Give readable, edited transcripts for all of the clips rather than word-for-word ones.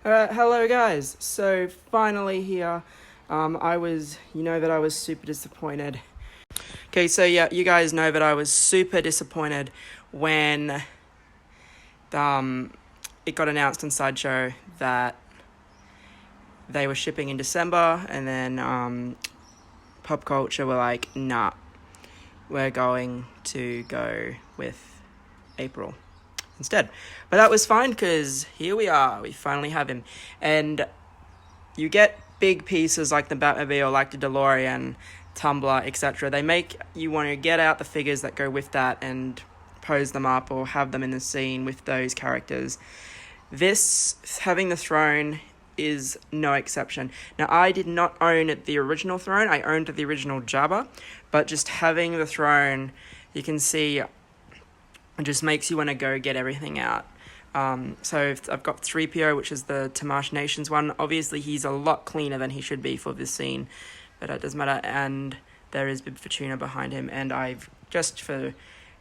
Hello guys. So finally here. I was super disappointed. Okay, so yeah, you guys know that I was super disappointed when it got announced on Sideshow that they were shipping in December, and then Pop Culture were like, nah, we're going to go with April instead. But that was fine because here we are. We finally have him. And you get big pieces like the Batmobile, like the DeLorean, Tumblr, etc. They make you want to get out the figures that go with that and pose them up or have them in the scene with those characters. This, having the throne, is no exception. Now, I did not own the original throne. I owned the original Jabba. But just having the throne, you can see, it just makes you want to go get everything out. So I've got 3PO, which is the Tamash Nations one. Obviously, he's a lot cleaner than he should be for this scene, but it doesn't matter. And there is Bib Fortuna behind him. And I've, just for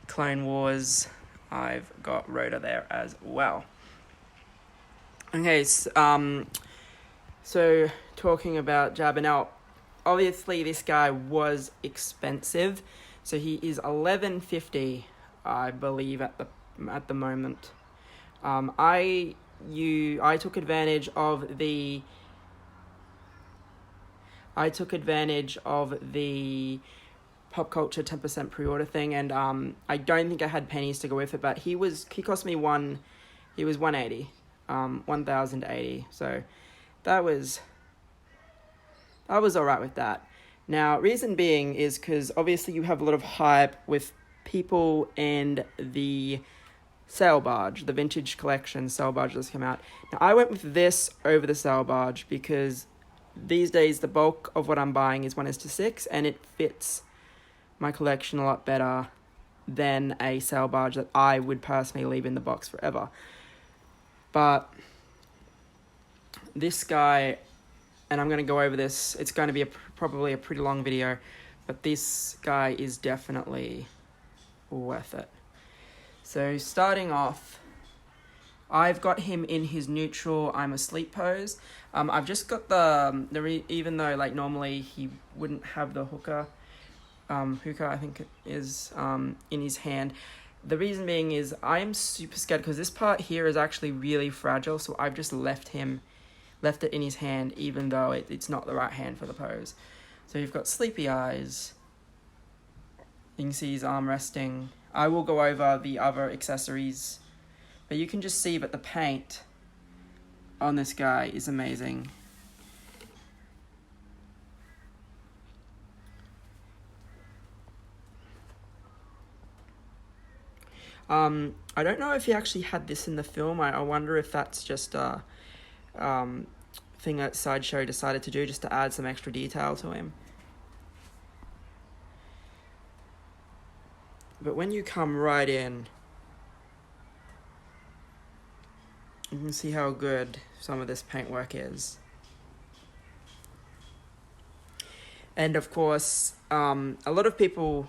Clone Wars, I've got Rhoda there as well. Okay, so talking about Jabba. Now, obviously, this guy was expensive. So he is $11.50, I believe, at the moment. I took advantage of the Pop Culture 10% pre-order thing, and I don't think I had pennies to go with it, but he cost me he was $180, $1,080, so that was alright with that. Now, reason being is because obviously you have a lot of hype with people and the sail barge, the vintage collection sail barge that's come out. Now, I went with this over the sail barge because these days the bulk of what I'm buying is 1:6, and it fits my collection a lot better than a sail barge that I would personally leave in the box forever. But this guy, and I'm going to go over this, it's going to be probably a pretty long video, but this guy is definitely worth it. So starting off, I've got him in his neutral I'm asleep pose. I've just got even though like normally he wouldn't have the hookah I think it is, in his hand. The reason being is I am super scared because this part here is actually really fragile, so I've just left it in his hand even though it's not the right hand for the pose. So you've got sleepy eyes. You can see his arm resting. I will go over the other accessories, but you can just see that the paint on this guy is amazing. I don't know if he actually had this in the film. I wonder if that's just a thing that Sideshow decided to do just to add some extra detail to him. But when you come right in, you can see how good some of this paintwork is. And of course, a lot of people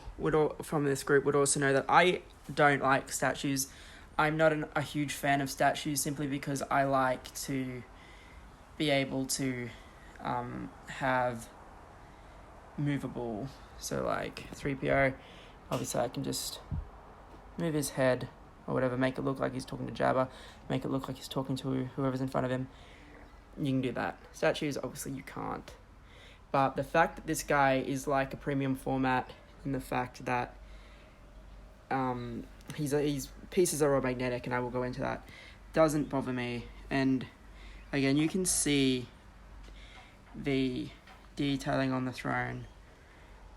from this group would also know that I don't like statues. I'm not a huge fan of statues simply because I like to be able to have movable. So like 3PO, obviously I can just move his head or whatever, make it look like he's talking to Jabba, make it look like he's talking to whoever's in front of him. You can do that. Statues, obviously you can't. But the fact that this guy is like a premium format, and the fact that his pieces are all magnetic, and I will go into that, doesn't bother me. And again, you can see the detailing on the throne,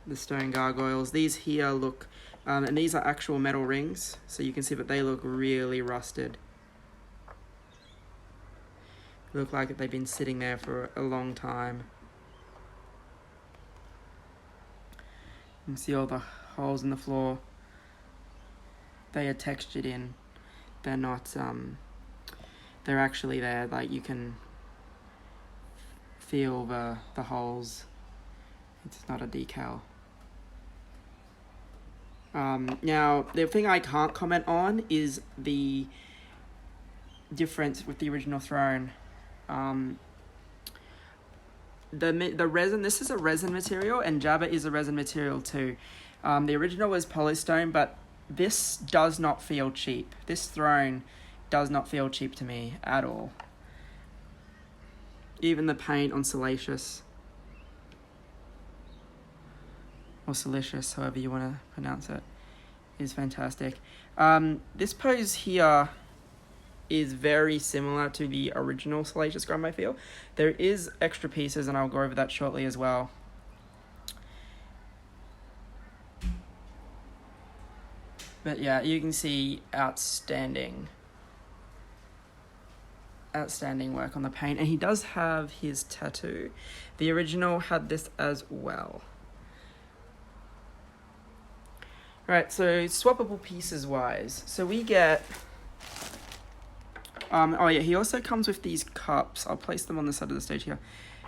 the stone gargoyles. These here look, and these are actual metal rings, so you can see that they look really rusted. Look like they've been sitting there for a long time. You can see all the holes in the floor. They are textured in. They're not, they're actually there, like you can feel the holes. It's not a decal. Now, the thing I can't comment on is the difference with the original throne The resin, this is a resin material, and Jabba is a resin material too. The original was polystone, but this does not feel cheap. This throne does not feel cheap to me at all. Even the paint on Salacious, or Salicious, however you want to pronounce it, is fantastic. This pose here is very similar to the original Salacious Scrum, I feel. There is extra pieces, and I'll go over that shortly as well. But yeah, you can see outstanding work on the paint. And he does have his tattoo. The original had this as well. Right, so swappable pieces wise. So we get... oh yeah, he also comes with these cups. I'll place them on the side of the stage here.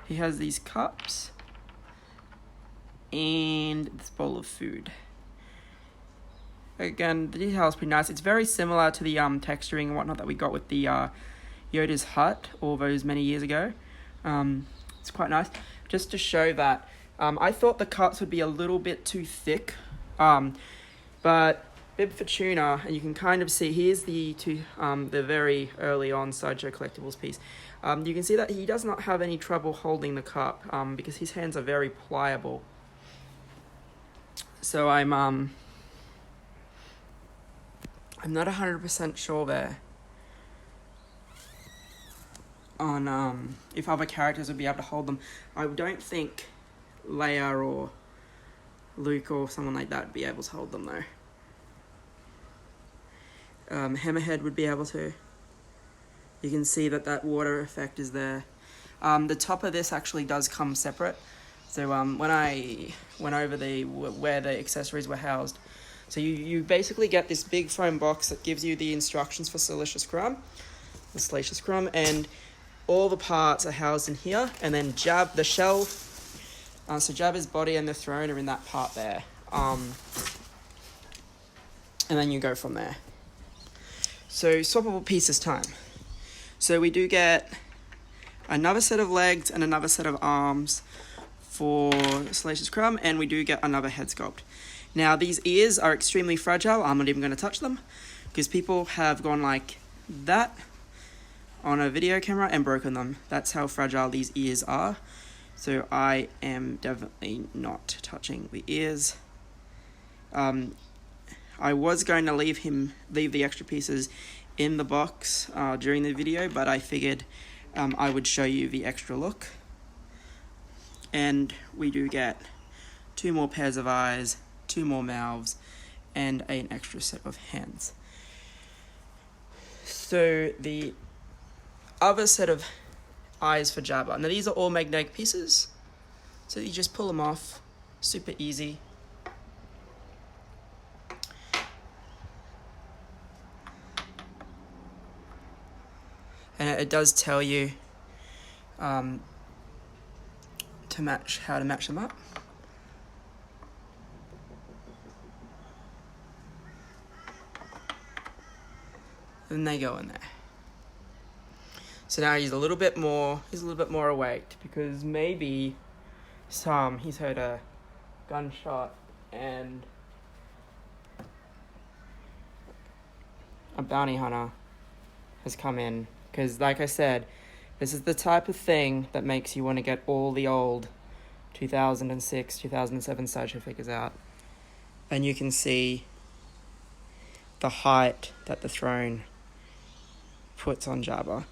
He has these cups and this bowl of food. Again, the detail is pretty nice. It's very similar to the texturing and whatnot that we got with the Yoda's Hutt all those many years ago. It's quite nice. Just to show that, I thought the cups would be a little bit too thick, but Bib Fortuna, and you can kind of see, here's the very early on Sideshow Collectibles piece. You can see that he does not have any trouble holding the cup, because his hands are very pliable. So I'm not 100% sure there on if other characters would be able to hold them. I don't think Leia or Luke or someone like that would be able to hold them though. Hammerhead would be able to. You can see that water effect is there. The top of this actually does come separate. So when I went over where the accessories were housed, so you basically get this big foam box that gives you the instructions for Salacious Scrum, and all the parts are housed in here, and then the shell, so Jabba's body and the throne are in that part there, and then you go from there. So swappable pieces time. So we do get another set of legs and another set of arms for Salacious Scrum, and we do get another head sculpt. Now, these ears are extremely fragile. I'm not even going to touch them because people have gone like that on a video camera and broken them. That's how fragile these ears are. So I am definitely not touching the ears. I was going to leave the extra pieces in the box during the video, but I figured I would show you the extra look. And we do get 2 more pairs of eyes, 2 more mouths, and an extra set of hands. So the other set of eyes for Jabba. Now these are all magnetic pieces, so you just pull them off, super easy. And it does tell you how to match them up. And they go in there. So now he's a little bit more awake because maybe he's heard a gunshot and a bounty hunter has come in. Because like I said, this is the type of thing that makes you want to get all the old 2006, 2007 Sideshow figures out. And you can see the height that the throne puts on Jabba.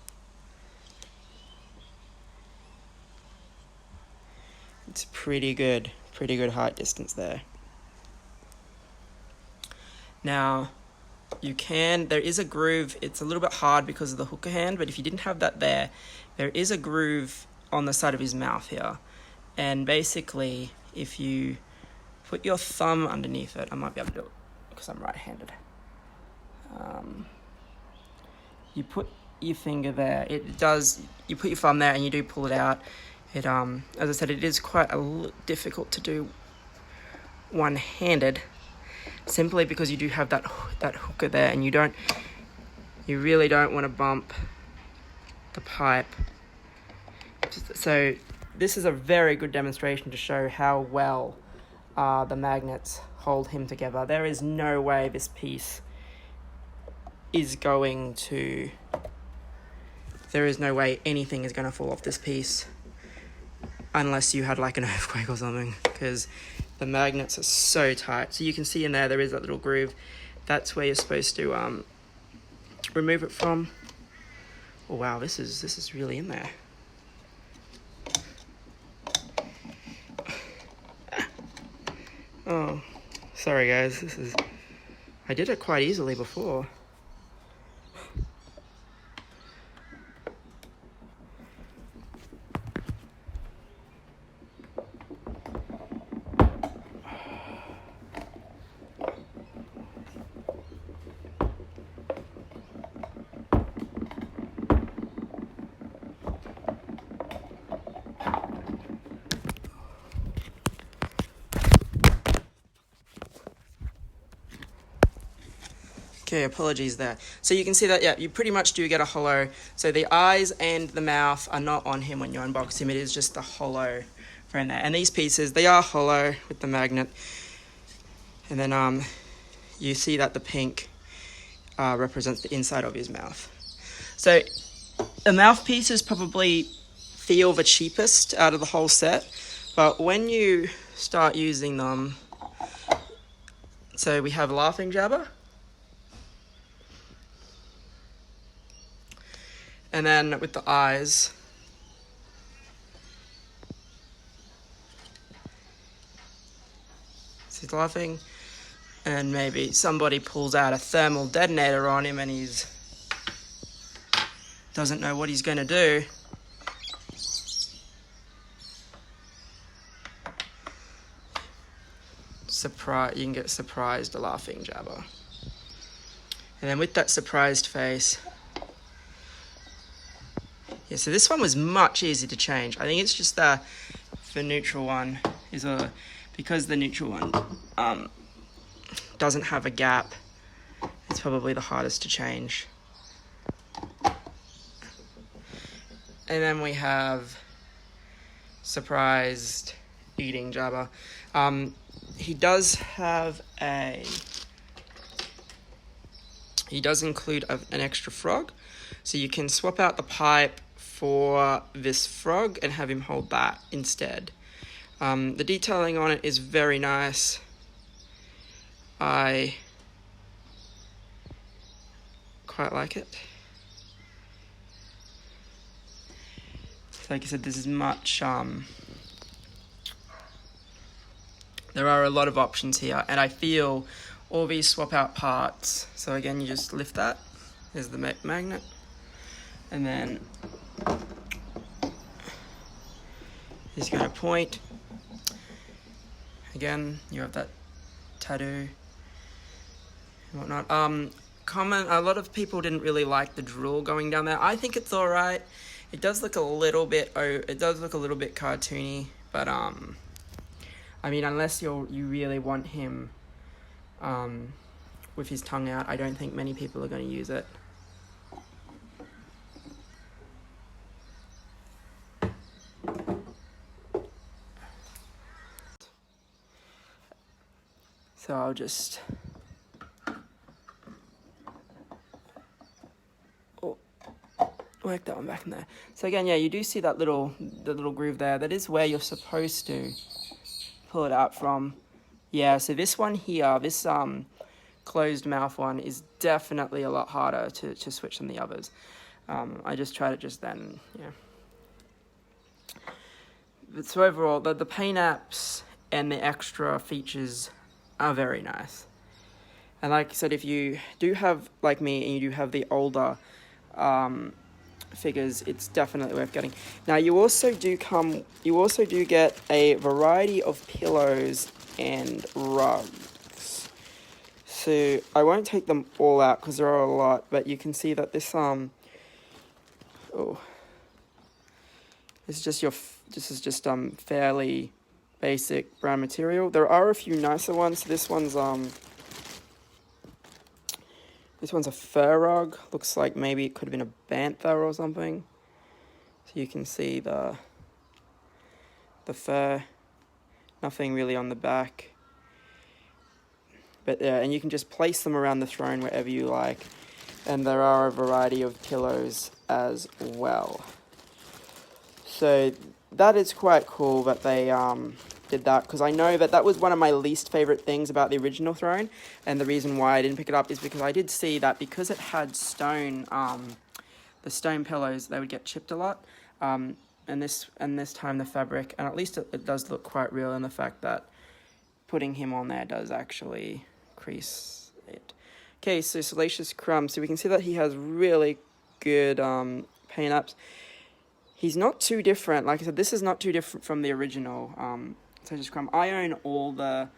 It's pretty good height distance there. Now, there is a groove. It's a little bit hard because of the hooker hand, but if you didn't have that there is a groove on the side of his mouth here. And basically, if you put your thumb underneath it, I might be able to do it because I'm right-handed. You put your finger there. You put your thumb there and you do pull it out. It, as I said, it is quite difficult to do one-handed, simply because you do have that hooker there, and you really don't want to bump the pipe So this is a very good demonstration to show how well the magnets hold him together. There is no way this piece is going to... There is no way anything is going to fall off this piece unless you had like an earthquake or something, because the magnets are so tight. So you can see in there is that little groove. That's where you're supposed to remove it from. Oh wow, this is really in there. Oh, sorry guys, I did it quite easily before. Okay, apologies there. So you can see that, yeah, you pretty much do get a hollow. So the eyes and the mouth are not on him when you unbox him. It is just the hollow in there. And these pieces, they are hollow with the magnet. And then you see that the pink represents the inside of his mouth. So the mouthpieces probably feel the cheapest out of the whole set. But when you start using them, so we have Laughing Jabba. And then with the eyes, so he's laughing, and maybe somebody pulls out a thermal detonator on him and he's doesn't know what he's going to do. You can get surprised Laughing Jabba. And then with that surprised face, yeah, so this one was much easier to change. I think it's just the neutral one is because the neutral one doesn't have a gap. It's probably the hardest to change. And then we have surprised eating Jabba. He does include an extra frog, so you can swap out the pipe for this frog and have him hold that instead. The detailing on it is very nice. I quite like it. Like I said, this is much... there are a lot of options here, and I feel all these swap out parts. So again, you just lift that. There's the magnet. And then he's going to point. Again, you have that tattoo and whatnot. A lot of people didn't really like the drool going down there. I think it's all right. It does look a little bit cartoony, but I mean, unless you really want him with his tongue out, I don't think many people are going to use it. So I'll just work that one back in there. So again, yeah, you do see that the little groove there. That is where you're supposed to pull it out from. Yeah, so this one here, this closed mouth one is definitely a lot harder to switch than the others. I just tried it just then, yeah. But so overall, the paint apps and the extra features are very nice. And like I said, if you do have, like me, and you do have the older figures, it's definitely worth getting. Now you also do get a variety of pillows and rugs. So I won't take them all out because there are a lot, but you can see that this this is just fairly basic brown material. There are a few nicer ones. This one's a fur rug. Looks like maybe it could have been a bantha or something. So you can see the the fur. Nothing really on the back. But and you can just place them around the throne wherever you like. And there are a variety of pillows as well. So that is quite cool that they did that, because I know that was one of my least favourite things about the original throne, and the reason why I didn't pick it up is because I did see that because it had stone, the stone pillows, they would get chipped a lot, and this time the fabric, and at least it does look quite real in the fact that putting him on there does actually crease it. Okay, so Salacious Crumb, so we can see that he has really good paint apps. He's not too different. Like I said, this is not too different from the original Salacious Crumb. I own all the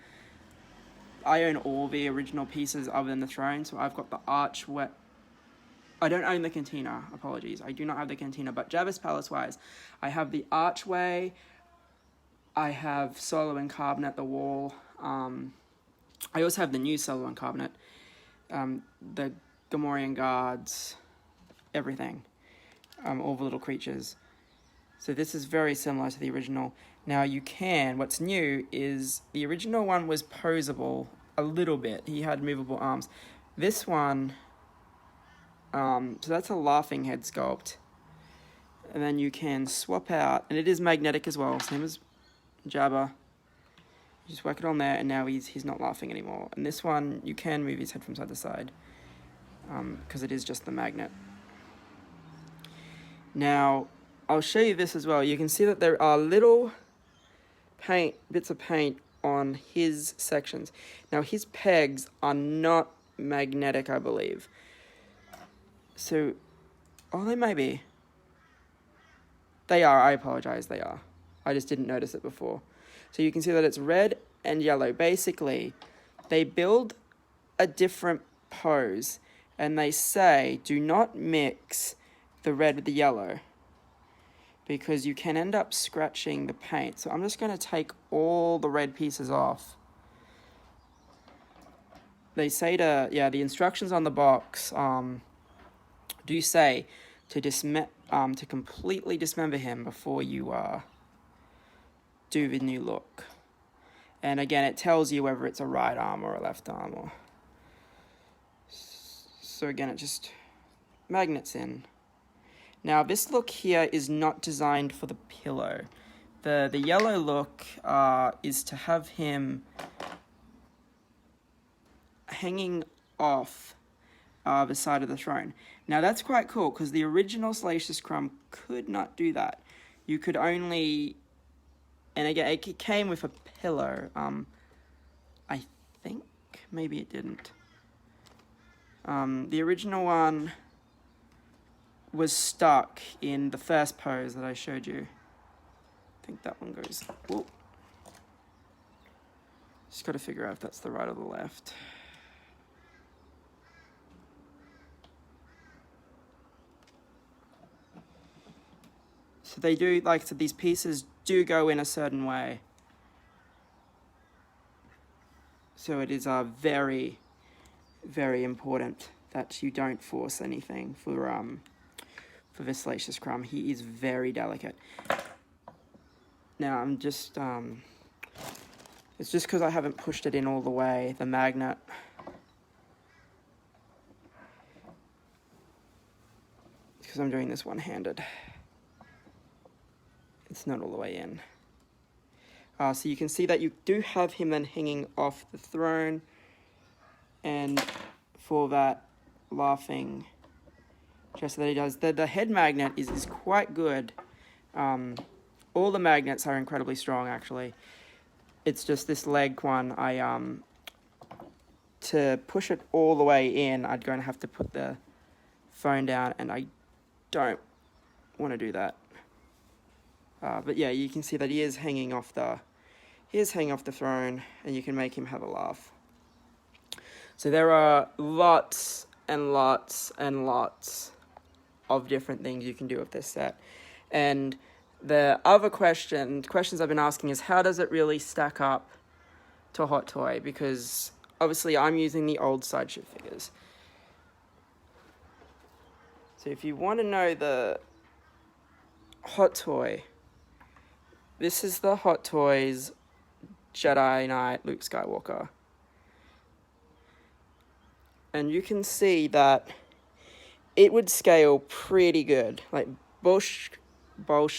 original pieces other than the throne. So I've got the archway. I don't own the cantina. Apologies. I do not have the cantina. But Jabba's Palace wise, I have the archway. I have Solo and Carbonate, the wall. I also have the new Solo and Carbonate. The Gamorrean guards. Everything. All the little creatures. So this is very similar to the original. Now what's new is the original one was posable a little bit. He had movable arms. This one, so that's a laughing head sculpt. And then you can swap out, and it is magnetic as well, same as Jabba. You just whack it on there, and now he's not laughing anymore. And this one, you can move his head from side to side, because it is just the magnet. Now, I'll show you this as well. You can see that there are little bits of paint on his sections. Now, his pegs are not magnetic, I believe. So, they may be. They are, I apologize, they are. I just didn't notice it before. So you can see that it's red and yellow. Basically, they build a different pose, and they say, do not mix the red with the yellow, because you can end up scratching the paint. So I'm just going to take all the red pieces off. They say the instructions on the box do say to completely dismember him before you do the new look. And again, it tells you whether it's a right arm or a left arm. So again, it just magnets in. Now, this look here is not designed for the pillow. The yellow look is to have him hanging off the side of the throne. Now, that's quite cool, because the original Salacious Crumb could not do that. You could only... And again, it came with a pillow. I think maybe it didn't. The original one was stuck in the first pose that I showed you. I think that one goes... Whoa. Just got to figure out if that's the right or the left. So they do, like, so these pieces do go in a certain way. So it is very, very important that you don't force anything for this Salacious Crumb. He is very delicate. Now I'm just, it's just because I haven't pushed it in all the way, the magnet. It's because I'm doing this one-handed. It's not all the way in. So you can see that you do have him then hanging off the throne. And for that laughing gesture that he does, the head magnet is quite good. All the magnets are incredibly strong, actually. It's just this leg one, to push it all the way in, I'm going to have to put the phone down, and I don't want to do that. But yeah, you can see that he is hanging off the throne, and you can make him have a laugh. So there are lots and lots and lots of different things you can do with this set. And the other questions I've been asking is, how does it really stack up to Hot Toy? Because obviously I'm using the old Sideshow figures. So if you want to know the Hot Toy, this is the Hot Toys Jedi Knight Luke Skywalker. And you can see that it would scale pretty good. Like, Bolsh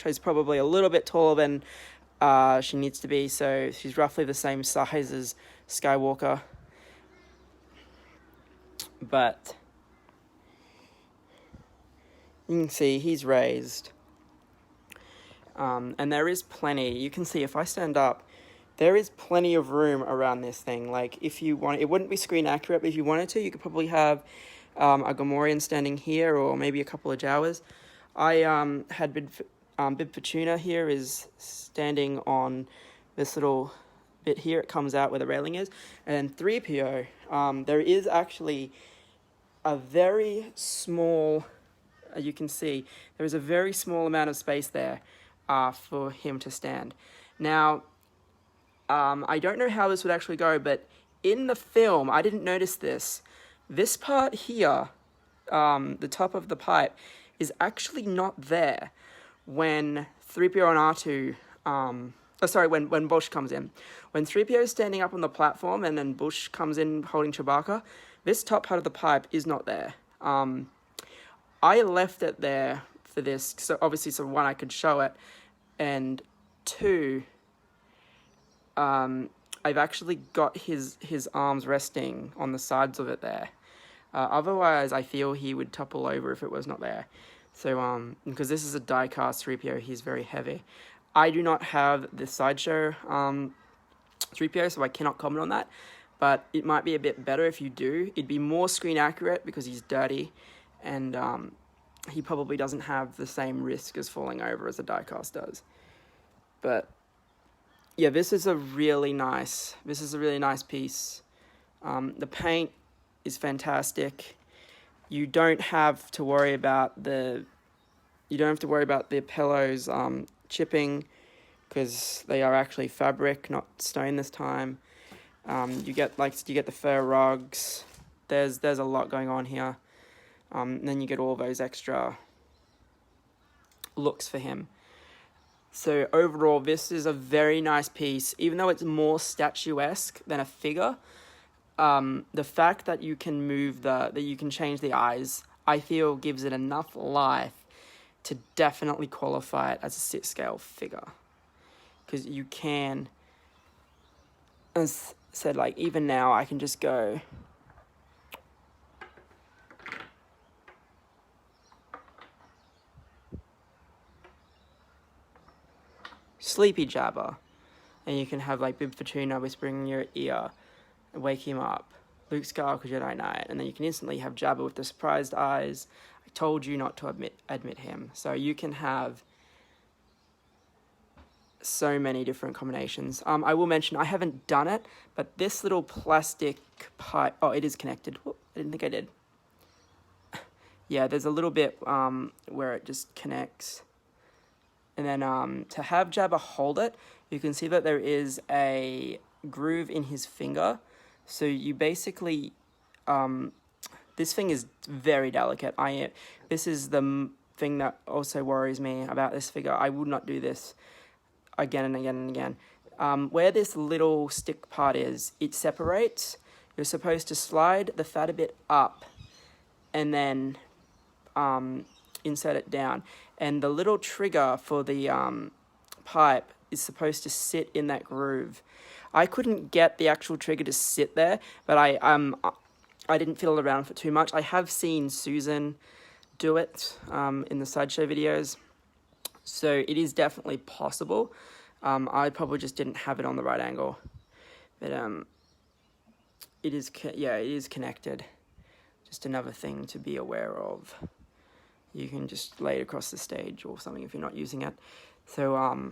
is probably a little bit taller than she needs to be, so she's roughly the same size as Skywalker. But you can see he's raised. And there is plenty. You can see if I stand up, there is plenty of room around this thing. Like, if you want, it wouldn't be screen accurate, but if you wanted to, you could probably have a Gamorrean standing here, or maybe a couple of Jawas. I had Bib Fortuna here is standing on this little bit here. It comes out where the railing is. And 3PO, there is actually a very small, you can see, there is a very small amount of space there for him to stand. Now, I don't know how this would actually go, but in the film, I didn't notice this. This part here, the top of the pipe, is actually not there when 3PO and R2, when Bush comes in. When 3PO is standing up on the platform and then Bush comes in holding Chewbacca, this top part of the pipe is not there. I left it there for this, so obviously, so one, I could show it, and two, I've actually got his arms resting on the sides of it there. Otherwise, I feel he would topple over if it was not there. So, because this is a die-cast 3PO, he's very heavy. I do not have the Sideshow 3PO, so I cannot comment on that. But it might be a bit better if you do. It'd be more screen accurate because he's dirty, and he probably doesn't have the same risk as falling over as a die-cast does. But yeah, this is a really nice piece. The paint is fantastic. You don't have to worry about the pillows chipping, because they are actually fabric, not stone this time. You get the fur rugs. There's a lot going on here. And then you get all those extra looks for him. So overall, this is a very nice piece. Even though it's more statuesque than a figure, the fact that you can you can change the eyes, I feel gives it enough life to definitely qualify it as a sit scale figure. Because you can, as said, like, even now I can just go Sleepy Jabba, and you can have like Bib Fortuna whispering in your ear and wake him up. Luke Skywalker Jedi Knight, and then you can instantly have Jabba with the surprised eyes. I told you not to admit him. So you can have so many different combinations. I will mention, I haven't done it, but this little plastic pipe, oh, it is connected. Whoop, I didn't think I did. Yeah, there's a little bit where it just connects. And then to have Jabba hold it, you can see that there is a groove in his finger. So you basically, this thing is very delicate. This is the thing that also worries me about this figure. I would not do this again and again and again. Where this little stick part is, it separates. You're supposed to slide the fat a bit up and then insert it down. And the little trigger for the pipe is supposed to sit in that groove. I couldn't get the actual trigger to sit there, but I didn't fiddle around for too much. I have seen Susan do it in the Sideshow videos, so it is definitely possible. I probably just didn't have it on the right angle, but it is connected. Just another thing to be aware of. You can just lay it across the stage or something if you're not using it. So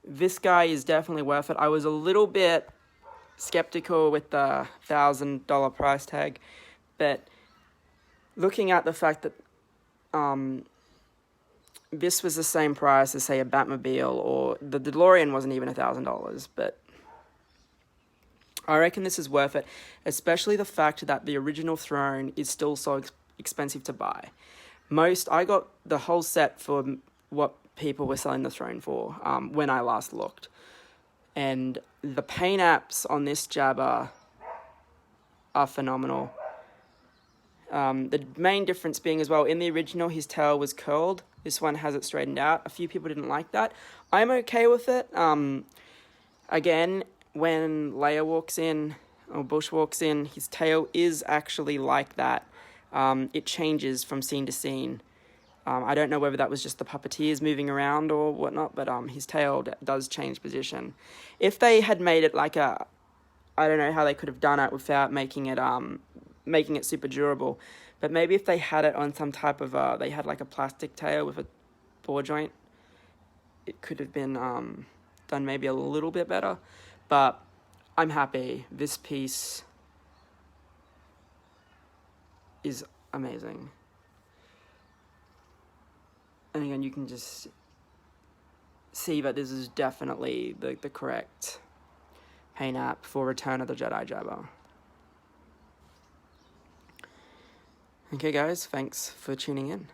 this guy is definitely worth it. I was a little bit skeptical with the $1,000 price tag, but looking at the fact that this was the same price as, say, a Batmobile, or the DeLorean wasn't even $1,000, but I reckon this is worth it, especially the fact that the original throne is still so expensive to buy. I got the whole set for what people were selling the throne for when I last looked. And the paint apps on this Jabba are phenomenal. The main difference being as well, in the original, his tail was curled. This one has it straightened out. A few people didn't like that. I'm okay with it. Again, when Leia walks in, or Bush walks in, his tail is actually like that. It changes from scene to scene. I don't know whether that was just the puppeteers moving around or whatnot, but his tail does change position. If they had made it like I don't know how they could have done it without making it super durable, but maybe if they had it on some type of they had like a plastic tail with a ball joint, it could have been done maybe a little bit better. But I'm happy. This piece is amazing. And again, you can just see that this is definitely the correct paint app for Return of the Jedi Jabba. Okay guys, thanks for tuning in.